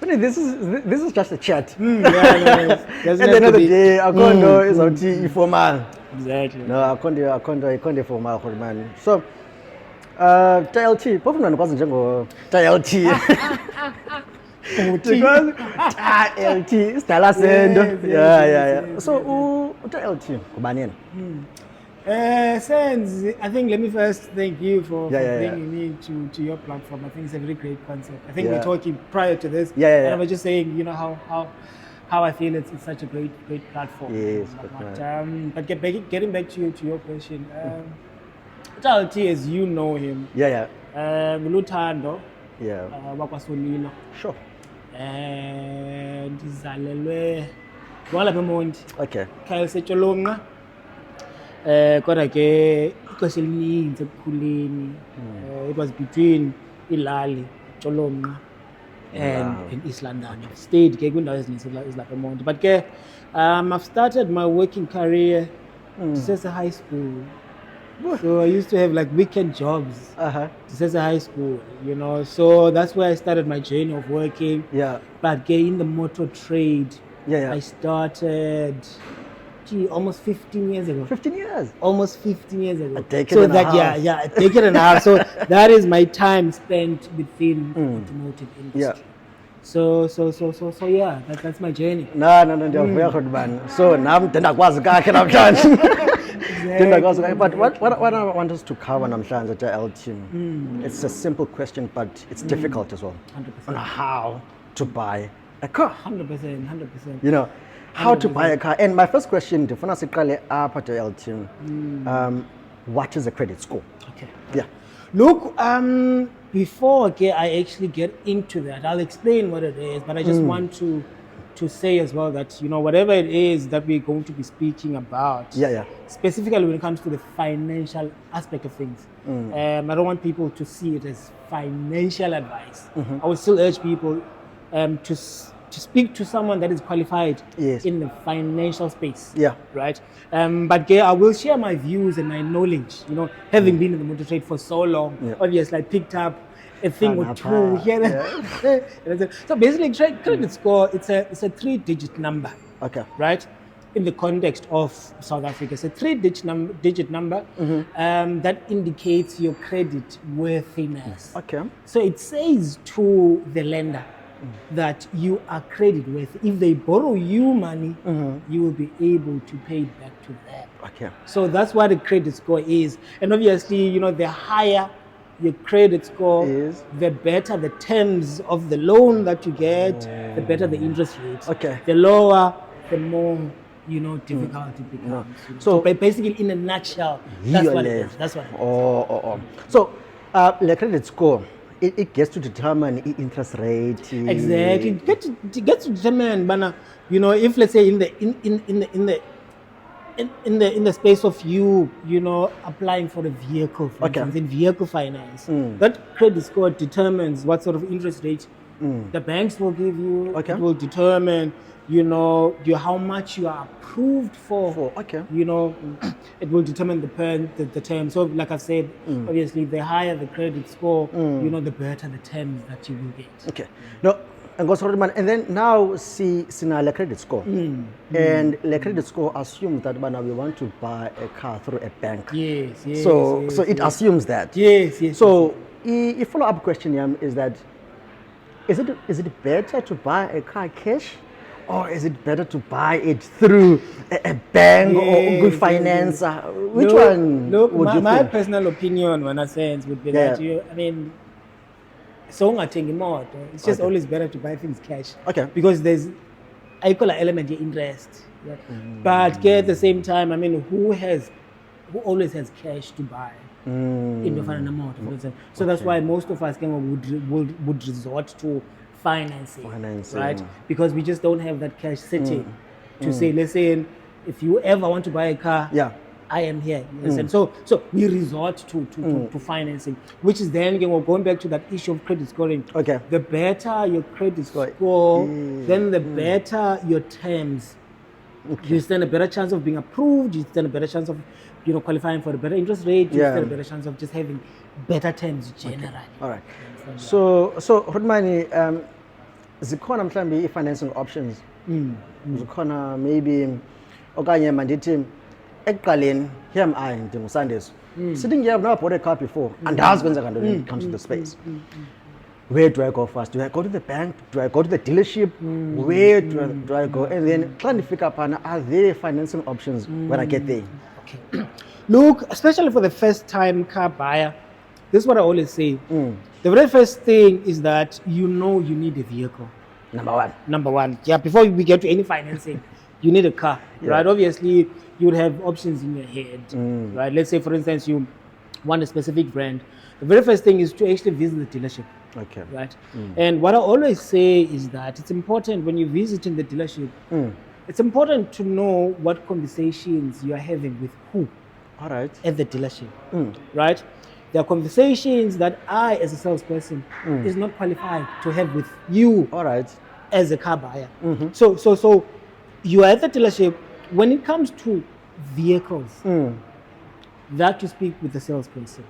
This is just a chat. At At the end of the day, akondo izawuthi informal. Exactly. No, akondo formal man. So TLT, phofu ndikwazi njengo TLT. Because TLT isidala sento. Yeah. So TLT kubani yena? Sense, I think let me first thank you for bringing me to your platform. I think it's a very great concept. I think we're talking prior to this, and I was just saying, you know, how I feel it's such a great platform. Yes, but getting back to your question, TLT, as you know him, Luthdando Solilo. Sure. And ndizalelwe ngwalapha eMonti. Okay. Khaya liseTsholonkqa. Kodwa ke ixesha elininzi ekukhuleni it was between ilali Tsholonkqa and East London. Stayed ke kwindawo ezininzi ezilapha eMonti. But ke I've started my working career since high school. So I used to have like weekend jobs since high school, you know. So that's where I started my journey of working. Yeah. But in the motor trade, I started almost 15 years ago. 15 years? Almost 15 years ago. A decade and a half. A decade and a half. So that is my time spent within the automotive industry. Yeah. So yeah, that's my journey. No, ndiyavuya khona bani. So nami ndakwazi kakhe namhlanje. But what I want us to cover namhlanje TLT, it's a simple question, but it's difficult as well. 100%. On how to buy a car. 100%. You know, how to buy a car. And my first question, ndifuna siqale apha TLT. What is a credit score? Okay. Yeah. Look, before I actually get into that, I'll explain what it is, but I just want to say as well that, you know, whatever it is that we're going to be speaking about, specifically when it comes to the financial aspect of things, I don't want people to see it as financial advice. I would still urge people to speak to someone that is qualified in the financial space. Yeah. Right. But I will share my views and my knowledge. You know, having been in the motor trade for so long, obviously I picked up a thing or two here. So basically, credit score, it's a 3-digit number. Okay. Right. In the context of South Africa, it's a 3-digit number that indicates your credit worthiness. Okay. So it says to the lender that you are credit worthy. If they borrow you money, you will be able to pay it back to them. Okay. So that's what a credit score is. And obviously, you know, the higher your credit score is, the better the terms of the loan that you get, the better the interest rate. Okay. The lower, the more, you know, difficult it becomes. So basically, in a nutshell, that's what it is. That's what it is. So the credit score, it gets to determine the interest rate. Exactly. It gets to determine, you know, if let's say in the space of you know, applying for a vehicle, for instance, in vehicle finance, that credit score determines what sort of interest rate the banks will give you. It will determine, you know, how much you are approved for. You know, it will determine the term. So like I said, obviously the higher the credit score, you know, the better the terms that you will get. Okay. No, and then now see the credit score. And the credit score assumes that we want to buy a car through a bank. So it assumes that. So a follow-up question is that is it better to buy a car cash, or is it better to buy it through a bank or good finance? Which one would you think? My personal opinion, when I say it, would be that I mean, it's just always better to buy things cash. Okay. Because there's equal element of interest. But at the same time, I mean, who always has cash to buy? In the final amount. So that's why most of us would resort to financing, right? Because we just don't have that cash sitting to say, listen, if you ever want to buy a car, I am here. So we resort to financing, which is then going back to that issue of credit scoring. Okay. The better your credit score, then the better your terms. You stand a better chance of being approved. You stand a better chance of, you know, qualifying for a better interest rate. You stand a better chance of just having better terms generally. All right. So Rodmani, zikhona mhlambi i-financing options zikhona maybe okanye mandithi ekuqaleni here am I ndinguSandiso sitting here, I've never bought a car before andazi kwenzeka ntoni when it comes to the space. Where do I go first? Do I go to the bank? Do I go to the dealership? Where do I go? And then try to figure out, are there financing options when I get there? Okay. Look, especially for the first time car buyer, this is what I always say. The very first thing is that you need a vehicle. Number one. Yeah, before we get to any financing, you need a car, right? Obviously, you would have options in your head, right? Let's say, for instance, you want a specific brand. The very first thing is to actually visit the dealership. Okay. Right. And what I always say is that it's important when you're visiting the dealership, it's important to know what conversations you are having with who. All right. At the dealership. Right. There are conversations that I, as a salesperson, is not qualified to have with you. All right. As a car buyer. So you are at the dealership. When it comes to vehicles, that you speak with the salesperson.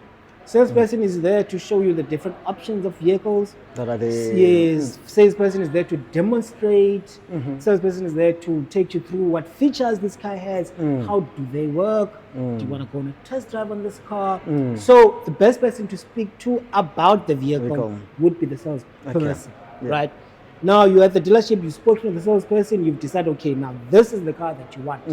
Salesperson is there to show you the different options of vehicles. That are there. Yes. Salesperson is there to demonstrate. Salesperson is there to take you through what features this car has. How do they work? Do you want to go on a test drive on this car? So the best person to speak to about the vehicle would be the salesperson, right? Now you're at the dealership, you've spoken to the salesperson, you've decided, okay, now this is the car that you want.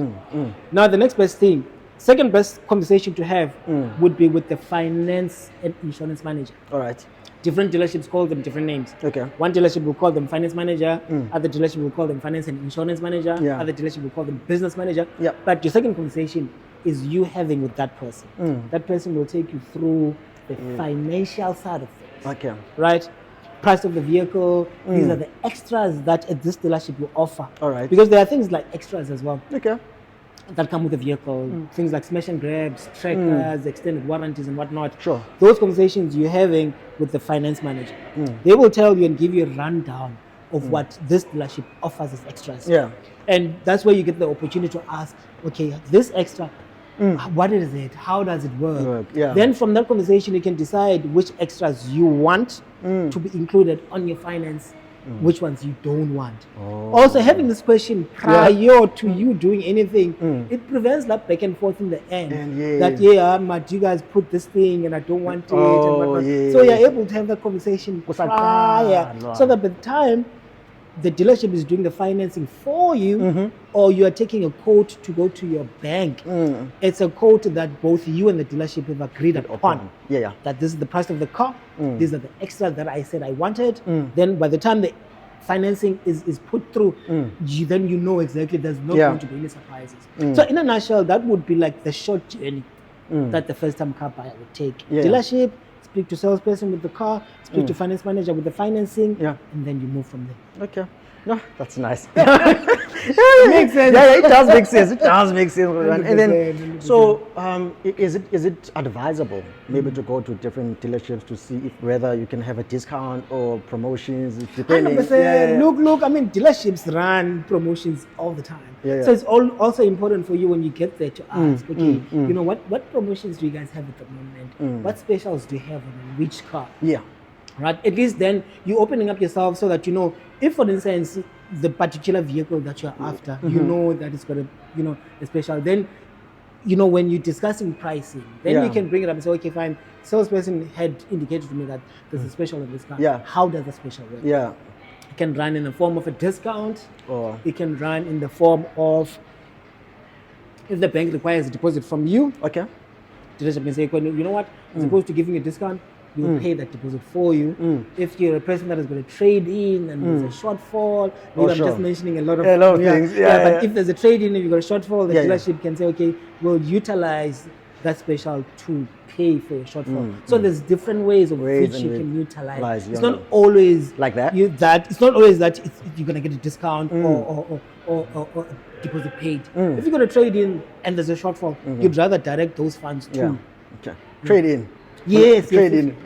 Now the next best thing, second best conversation to have would be with the finance and insurance manager. All right. Different dealerships call them different names. Okay. One dealership will call them finance manager, other dealership will call them finance and insurance manager, other dealership will call them business manager. But your second conversation is you having with that person. That person will take you through the financial side of things. Okay. Right? Price of the vehicle, these are the extras that at this dealership will offer. All right. Because there are things like extras as well. Okay. That come with the vehicle, things like smash and grabs, trackers, extended warranties and whatnot. Sure. Those conversations you're having with the finance manager. They will tell you and give you a rundown of what this dealership offers as extras. Yeah. And that's where you get the opportunity to ask, okay, this extra, what is it? How does it work? Yeah. Then from that conversation, you can decide which extras you want to be included on your finance, which ones you don't want. Also, having this question prior to you doing anything, it prevents that back and forth in the end. That, you guys put this thing and I don't want it. And whatnot. So you're able to have that conversation prior, so that by the time the dealership is doing the financing for you, or you are taking a quote to go to your bank, it's a quote that both you and the dealership have agreed upon. That this is the price of the car, these are the extras that I said I wanted. Then by the time the financing is put through, then you know exactly there's not going to be any surprises. So in a nutshell, that would be like the short journey that the first time car buyer would take. Dealership, speak to salesperson with the car, speak to finance manager with the financing, and then you move from there. Okay. No, that's nice. Makes sense. It does make sense. It does make sense. And then, so is it advisable maybe to go to different dealerships to see if whether you can have a discount or promotions depending? 100%. Look. I mean, dealerships run promotions all the time. So it's also important for you when you get there to ask, okay, you know, what promotions do you guys have at the moment? What specials do you have on which car? Right. At least then you're opening up yourself so that you know, if for instance the particular vehicle that you're after, you know that it's got a special. Then, you know, when you're discussing pricing, then you can bring it up and say, okay, fine. Salesperson had indicated to me that there's a special on this car. How does the special work? It can run in the form of a discount. It can run in the form of, if the bank requires a deposit from you. Okay. Dealership can say, you know what? As opposed to giving you a discount, we'll pay that deposit for you. If you're a person that is going to trade in and there's a shortfall, I'm just mentioning a lot of things. But if there's a trade in and you've got a shortfall, the dealership can say, okay, we'll utilize that special to pay for your shortfall. So there's different ways of which you can utilize. It's not always like that. It's not always that you're going to get a discount or deposit paid. If you're going to trade in and there's a shortfall, you'd rather direct those funds to trade in. Yes. Trading.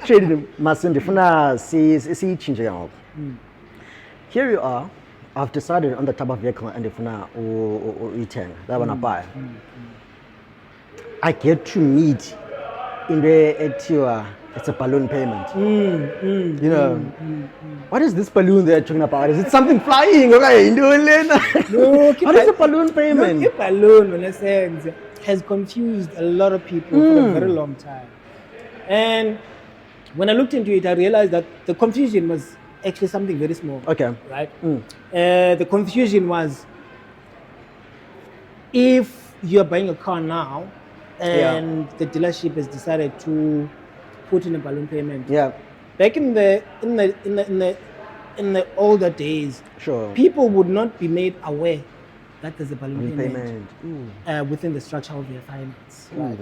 Trading must ndifuna siyichinje ngoku. Here you are. I've decided on the type of vehicle and ndifuna uyithenga. That one I buy. I get to meet into ethiwa it's a balloon payment. You know, what is this balloon they're talking about? Is it something flying? Okay, what is a balloon payment? No, a balloon, in a sense, has confused a lot of people for a very long time. And when I looked into it, I realized that the confusion was actually something very small. Okay. Right? The confusion was, if you're buying a car now and the dealership has decided to put in a balloon payment. Yeah. Back in the older days, sure, people would not be made aware that there's a balloon payment within the structure of their finance. Right?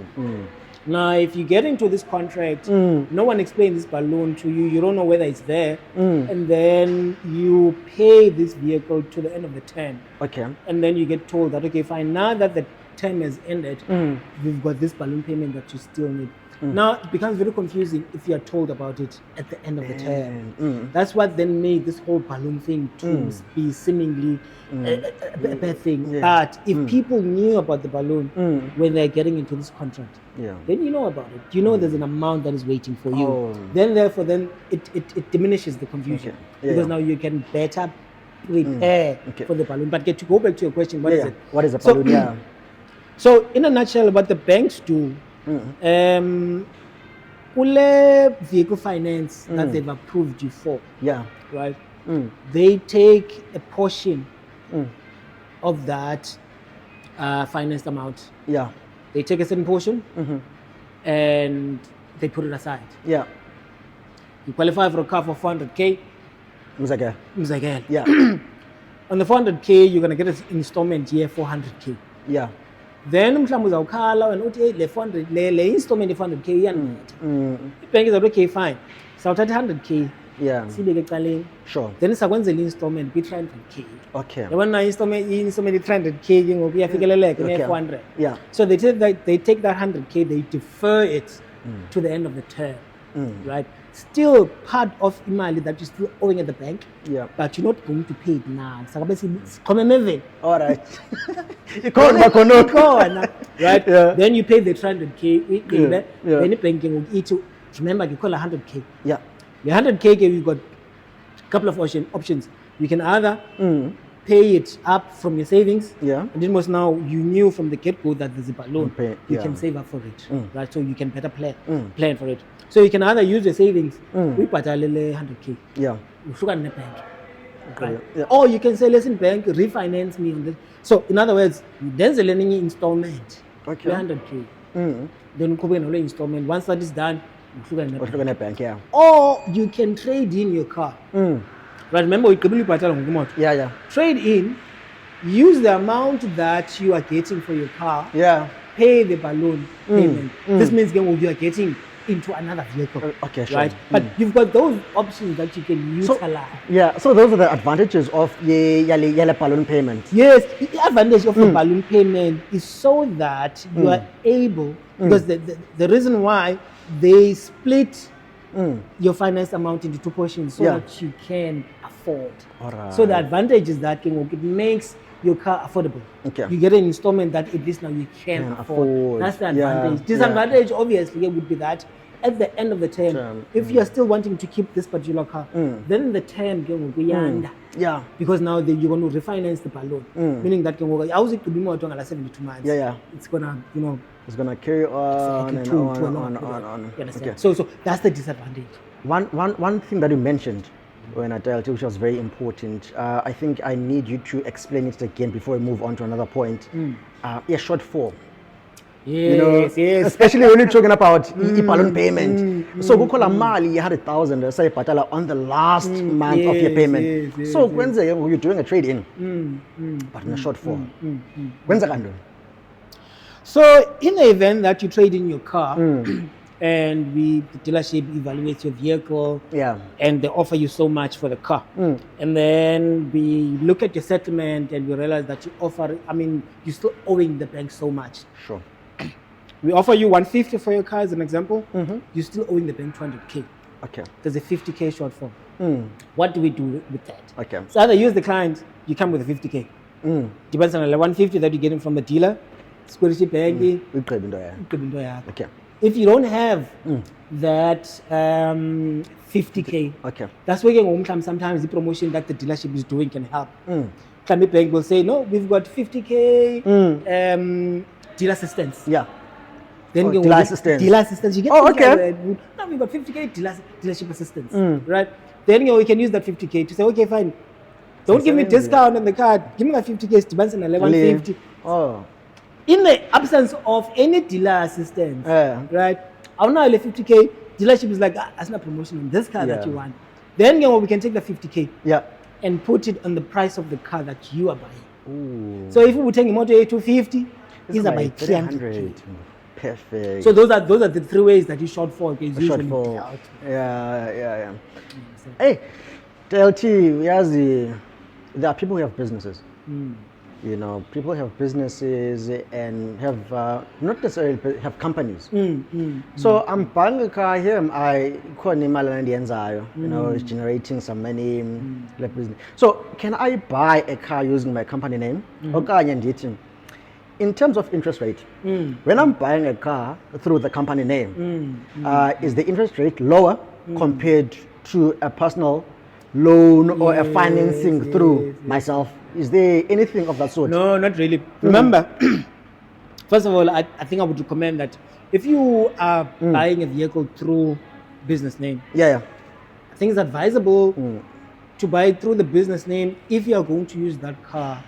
Now, if you get into this contract, no one explains this balloon to you. You don't know whether it's there, and then you pay this vehicle to the end of the term. Okay. And then you get told that, okay, fine, now that the term has ended, we've got this balloon payment that you still need. Now it becomes very confusing if you are told about it at the end of the term. That's what then made this whole balloon thing to be seemingly a bad thing. But if people knew about the balloon when they're getting into this contract, then you know about it. You know there's an amount that is waiting for you. Then therefore, it diminishes the confusion because now you can better prepare for the balloon. But to go back to your question, what is it? What is a balloon? So in a nutshell, what the banks do, vehicle finance that they've approved you for, right? They take a portion of that financed amount. They take a certain portion and they put it aside. You qualify for a car for 400K. Mzagel. On the 400K, you're gonna get an installment year 400K. Then mhlawumbe uzawukhala wena uthi le 400 le installment ye 400K iyanetha. Ibank izathi okay fine. Sawuthatha 100K. Sibeke ecaleni. Sure. Then sakwenzela installment bi 300K. Okay. Yabona installment 300K ke ngoku iyafikeleleka ne 400. So they take that 100K, they defer it to the end of the term. Right? Still part of imali that you're still owing at the bank, but you're not going to pay it now. All right. Right? Then you pay the 300K. Then the banking will remember you call 100K. The 100K, you've got a couple of options. You can either pay it up from your savings, and it was now you knew from the get-go that there's a balloon. You can save up for it, right? So you can better plan for it. So you can either use your savings, we put 100K, in the bank, right? Or you can say, listen, bank, refinance me on this. So in other words, there's a lending installment, 100K. Then you go in installment. Once that is done, you in the bank. Or you can trade in your car. Right? Remember, we trade in, use the amount that you are getting for your car, pay the balloon payment. This means you are getting into another vehicle. Okay, sure. Right? But you've got those options that you can utilize. So those are the advantages of the balloon payment. Yes, the advantage of the balloon payment is so that you are able, because the reason why they split your finance amount into two portions so that you can afford. So the advantage is that it makes your car affordable. You get an installment that at least now you can afford. That's the advantage. Disadvantage obviously would be that at the end of the term, if you're still wanting to keep this particular car, then the term will be under. Because now you're going to refinance the balloon. Meaning that it could be more than 72 months. It's gonna, it's gonna carry on and on. So that's the disadvantage. One thing that you mentioned when I dealt, which was very important, I think I need you to explain it again before we move on to another point. Short form. Yes. Especially when you're talking about balloon payment. So we call a mali 100,000 say patala on the last month of your payment. So when you're doing a trade in, but in a short form. When's that? So in the event that you trade in your car, and the dealership evaluates your vehicle, and they offer you so much for the car, and then we look at your settlement and we realize that you're still owing the bank so much. Sure. We offer you 150 for your car as an example. You're still owing the bank 200K. Okay. There's a 50K shortfall. What do we do with that? Okay. So either use the client, you come with a 50K. Depends on the 150 that you're getting from the dealer. Security banking. Okay. if you don't have that 50K, okay, that's where sometimes the promotion that the dealership is doing can help. Climate Bank will say, no, we've got 50K dealer assistance. Yeah. Then dealer assistance. Dealer assistance. You get okay. No, we've got 50K dealership assistance. Right? Then we can use that 50K to say, okay, fine. Don't give me discount on the card. Give me that 50K to balance an 1150. Oh. In the absence of any dealer assistance, right? I'll now 50K. Dealership is like, that's not promotion on this car that you want. Then we can take the 50K. Yeah. And put it on the price of the car that you are buying. Ooh. So if we take a motor A250, these are by 300. Perfect. So those are the three ways that you short for. Yeah. Hey, TLT, there are people who have businesses. You know, people have businesses and have not necessarily have companies. So I'm buying a car here. You know, it's generating some money. So can I buy a car using my company name? In terms of interest rate, when I'm buying a car through the company name, is the interest rate lower compared to a personal loan or a financing through myself? Is there anything of that sort? No, not really. Remember, first of all, I think I would recommend that if you are buying a vehicle through business name, I think it's advisable to buy it through the business name if you are going to use that car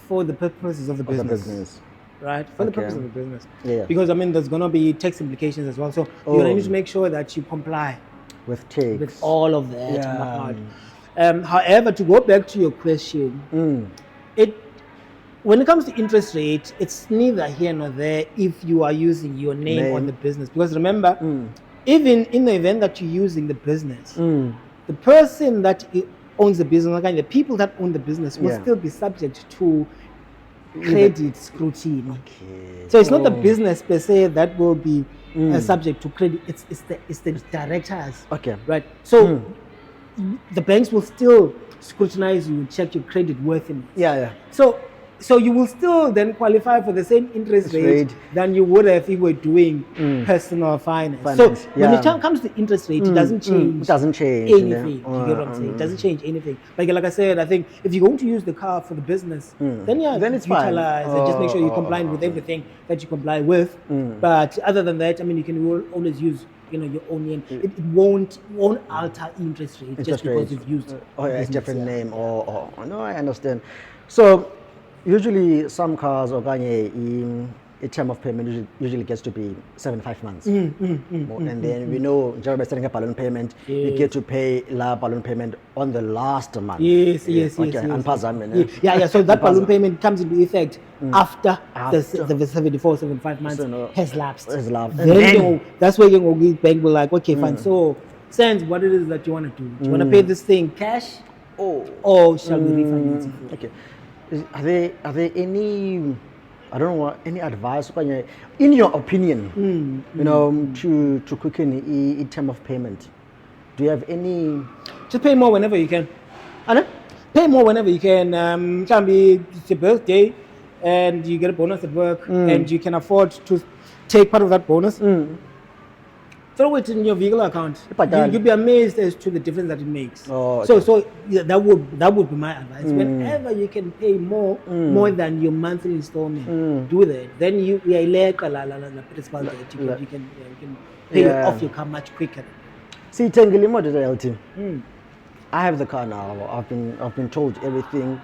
for the purposes of the business. Right? For the purpose of the business. Because, I mean, there's going to be tax implications as well. So you're going to need to make sure that you comply with tax. With all of that. However, to go back to your question, when it comes to interest rate, it's neither here nor there if you are using your name on the business. Because remember, even in the event that you're using the business, the person that owns the business, the people that own the business will still be subject to credit scrutiny. So it's not the business per se that will be subject to credit. It's the directors. Right. So the banks will still scrutinize you, check your credit worthiness. So you will still then qualify for the same interest rate than you would have if you were doing personal finance. So when it comes to interest rate, it doesn't change. It doesn't change anything. You get what I'm saying? It doesn't change anything. Like I said, I think if you're going to use the car for the business, then it's utilize fine. And just make sure you're complying with everything that you comply with. But other than that, I mean, you can always use your own name. It won't alter interest rate just because you've used a different name. No, I understand. So usually some cars or a term of payment usually gets to be 75 months. And then we know, by setting a balloon payment, you get to pay la balloon payment on the last month. Yes. So that balloon payment comes into effect after the 74, 75 months has lapsed. Then that's where your bank will like, okay, fine. So, send what it is that you want to do. Do you want to pay this thing cash or shall we refinance it? Okay. Are there any, I don't know, any advice in your opinion, to quicken a term of payment? Do you have any? Just pay more whenever you can. Pay more whenever you can. Can be it's your birthday, and you get a bonus at work, and you can afford to take part of that bonus. Throw it in your vehicle account. You'll be amazed as to the difference that it makes. So that would be my advice. Whenever you can pay more than your monthly installment, do that. Then you can pay off your car much quicker. See, I have the car now. I've been told everything,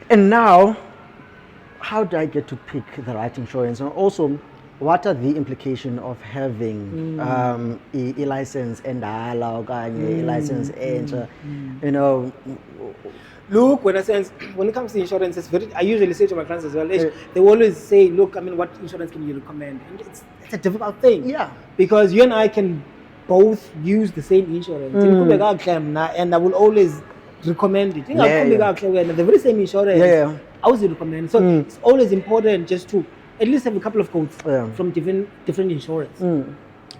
and now, how do I get to pick the right insurance? And also, what are the implications of having a license and a license and Look, when it comes to insurance, I usually say to my clients as well, they always say, look, I mean, what insurance can you recommend? And it's a difficult thing. Because you and I can both use the same insurance. And I will always recommend it. The very same insurance, I would recommend. So it's always important just to at least have a couple of quotes from different insurance,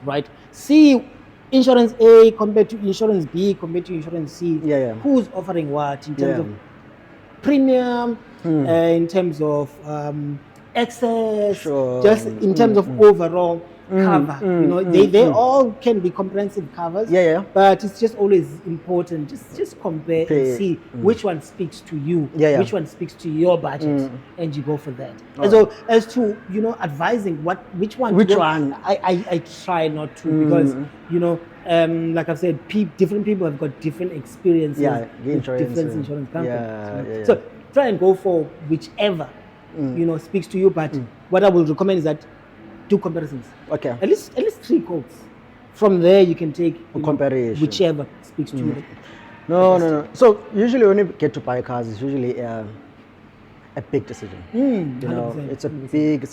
right? See insurance A compared to insurance B compared to insurance C. Who's offering what in terms of premium, in terms of excess, just in terms of overall. cover. They all can be comprehensive covers. But it's just always important. Just compare and see which one speaks to you, which one speaks to your budget, and you go for that. And so as to advising which one, I try not to because like I've said, different people have got different experiences. Different insurance companies. So try and go for whichever speaks to you. But what I will recommend is that do comparisons. Okay. At least 3 quotes. From there you can take comparison, whichever speaks to you. No. So usually when you get to buy cars, it's usually a big decision. It's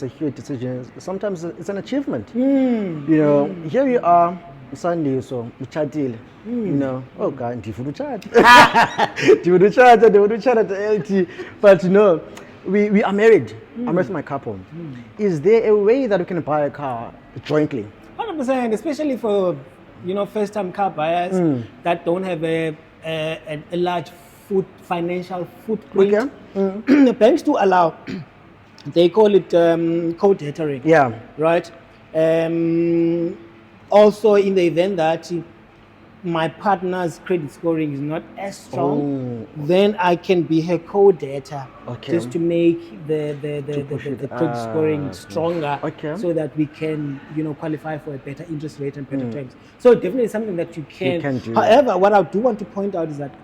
a huge decision. Sometimes it's an achievement. Here we are, Sunday, so uchatile. Oh God, different chat. But we are married. I'm with my couple. Is there a way that we can buy a car jointly? 100%, especially for first-time car buyers that don't have a large financial footprint. Okay. Banks do allow. They call it co-debtoring. Yeah. Right. Also, in the event that my partner's credit scoring is not as strong, then I can be her co-debtor, just to make the credit scoring stronger, so that we can qualify for a better interest rate and better terms. So definitely something that you can do. However, what I do want to point out is that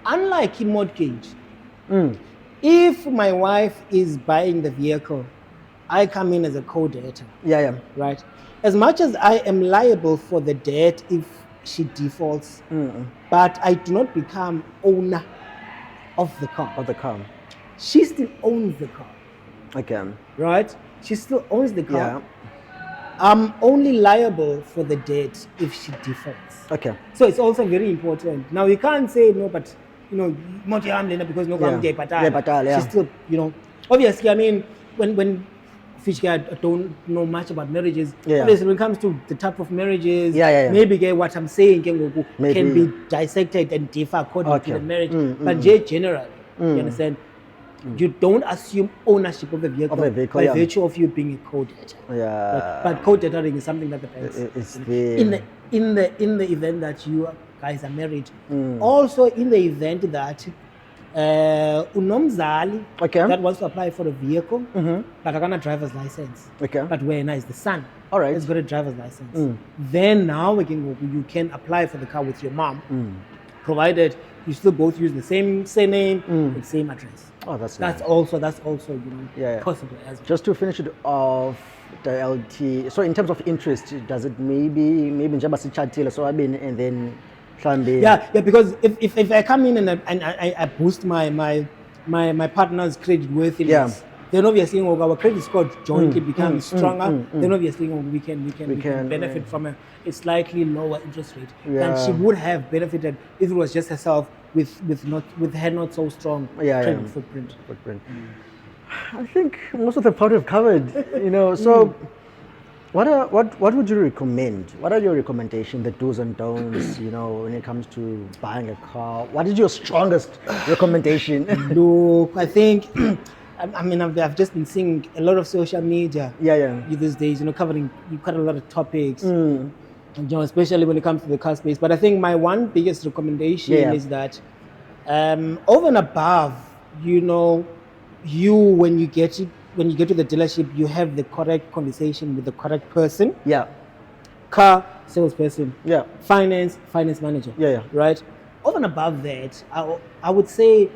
unlike a mortgage, if my wife is buying the vehicle, I come in as a co-debtor. Right. As much as I am liable for the debt if she defaults, but I do not become owner of the car. She still owns the car. Okay. Right? She still owns the car. Yeah. I'm only liable for the debt if she defaults. Okay. So it's also very important. Now you can't say no, but because she's still, obviously, I mean, when I don't know much about marriages. Obviously, when it comes to the type of marriages, maybe what I'm saying can be dissected and differ according to the marriage. But generally, you understand, you don't assume ownership of the vehicle, by virtue of you being a co-debtor. But co-debtoring is something that the banks in the event that you guys are married. Also, in the event that unomzali that wants to apply for a vehicle, but I got a driver's license. But when is the son? Has got a driver's license. Then now you can apply for the car with your mom, provided you still both use the same surname, the same address. That's also possible as well. Just to finish it off, the LT. So in terms of interest, does it maybe njeba sichatile so and then. Because if I come in and I boost my partner's credit worthiness, then obviously our credit score jointly becomes stronger. Then obviously we can benefit from a slightly lower interest rate than she would have benefited if it was just herself with her not so strong credit footprint. I think most of the part we've covered. So. What would you recommend? What are your recommendations, the do's and don'ts, when it comes to buying a car? What is your strongest recommendation? Look, I think, I've just been seeing a lot of social media these days, covering quite a lot of topics, especially when it comes to the car space. But I think my one biggest recommendation is that over and above, when you get to the dealership, you have the correct conversation with the correct person. Car salesperson. Finance manager. Right. Over and above that, I would say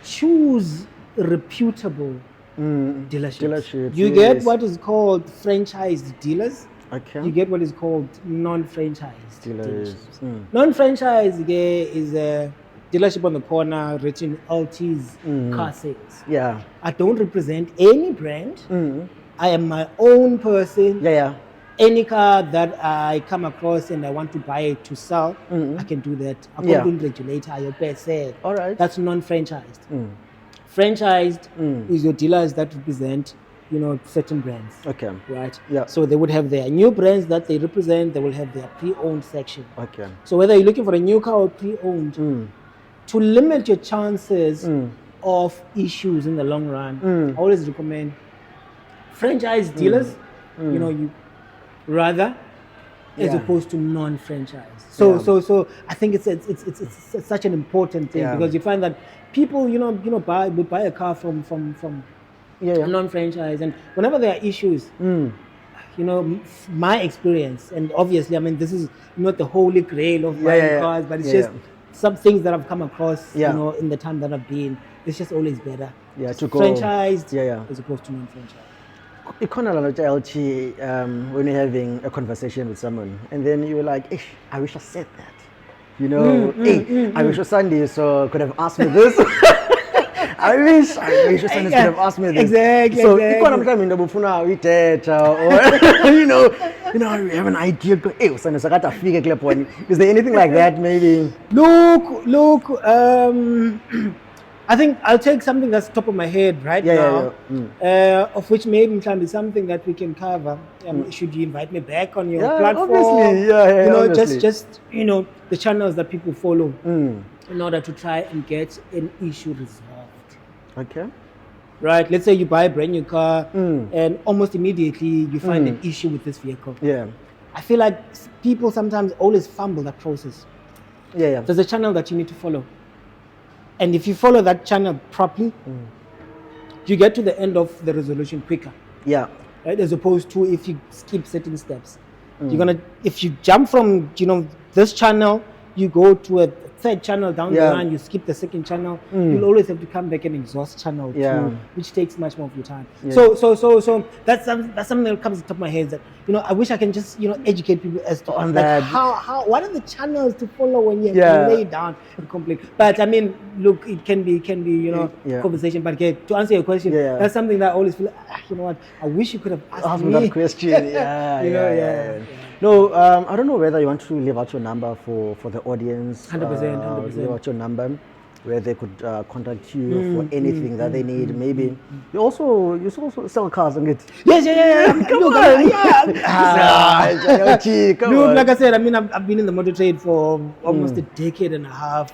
choose reputable dealerships. You get what is called franchised dealers. You get what is called non-franchised dealers. Non-franchised is a dealership on the corner written LT's car sales. I don't represent any brand. I am my own person. Any car that I come across and I want to buy it to sell, I can do that. I can't regulate your best sale. That's non-franchised. Franchised is your dealers that represent certain brands. Right? So they would have their new brands that they represent. They will have their pre-owned section. So whether you're looking for a new car or pre-owned, to limit your chances of issues in the long run, I always recommend franchise dealers you know, you rather as opposed to non-franchise. So I think it's such an important thing because you find that people, would buy a car from a non-franchise, and whenever there are issues, my experience, and obviously, I mean, this is not the holy grail of buying cars, but it's just some things that I've come across, in the time that I've been. It's just always better. To go franchised as opposed to non-franchised. When you're having a conversation with someone, and then you're like, I wish I said that. I wish Sunday so could have asked me this. I wish Sunday could have asked me this. Exactly. So you have an idea. Is there anything like that? Maybe. Look. I think I'll take something that's top of my head right now, of which maybe can be something that we can cover. Should you invite me back on your platform? Obviously. Just the channels that people follow in order to try and get an issue resolved. Okay. Right. Let's say you buy a brand new car, and almost immediately you find an issue with this vehicle. Yeah. I feel like people sometimes always fumble that process. There's a channel that you need to follow. And if you follow that channel properly, you get to the end of the resolution quicker. Yeah. Right? As opposed to if you skip certain steps. If you jump from, this channel, you go to a third channel down the line, you skip the second channel, you'll always have to come back and exhaust channel 2, which takes much more of your time. So that's something that comes to the top of my head, that I wish I can just educate people as to on that. How what are the channels to follow when you lay down and complete. But I mean, look, it can be conversation. But to answer your question, that's something that I always feel. You know what? I wish you could have asked me that question. No, I don't know whether you want to leave out your number for the audience. 100%. Leave out your number where they could contact you for anything that they need. Maybe you also sell cars and get. Yes. Come on. Like I said, I mean, I've been in the motor trade for almost a decade and a half.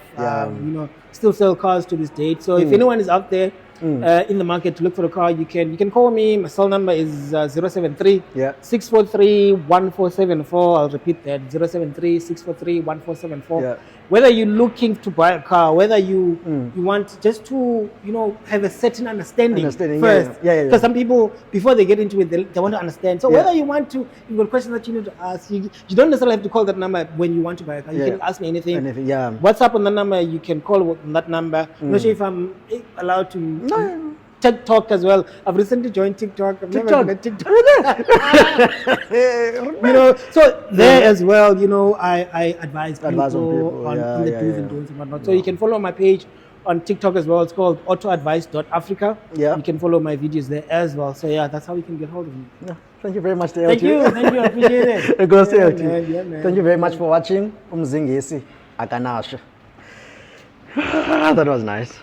Still sell cars to this date. So if anyone is out there in the market to look for a car, you can call me. My cell number is 073 643 1474. I'll repeat that, 073 643 1474. Whether you're looking to buy a car, whether you want just to have a certain understanding first, because some people before they get into it they want to understand. So whether you want to, you've got questions that you need to ask. You don't necessarily have to call that number when you want to buy a car. You can ask me anything. WhatsApp on the number, you can call on that number. I'm not sure if I'm allowed to. TikTok as well. I've recently joined TikTok. I've never been TikTok. So there as well, I advise people on the do's and don'ts and whatnot. So you can follow my page on TikTok as well. It's called autoadvice.africa. You can follow my videos there as well. So that's how you can get hold of me. Thank you very much. Thank you. I appreciate it. Thank you very much for watching. Umzingisi Akanasha. That was nice.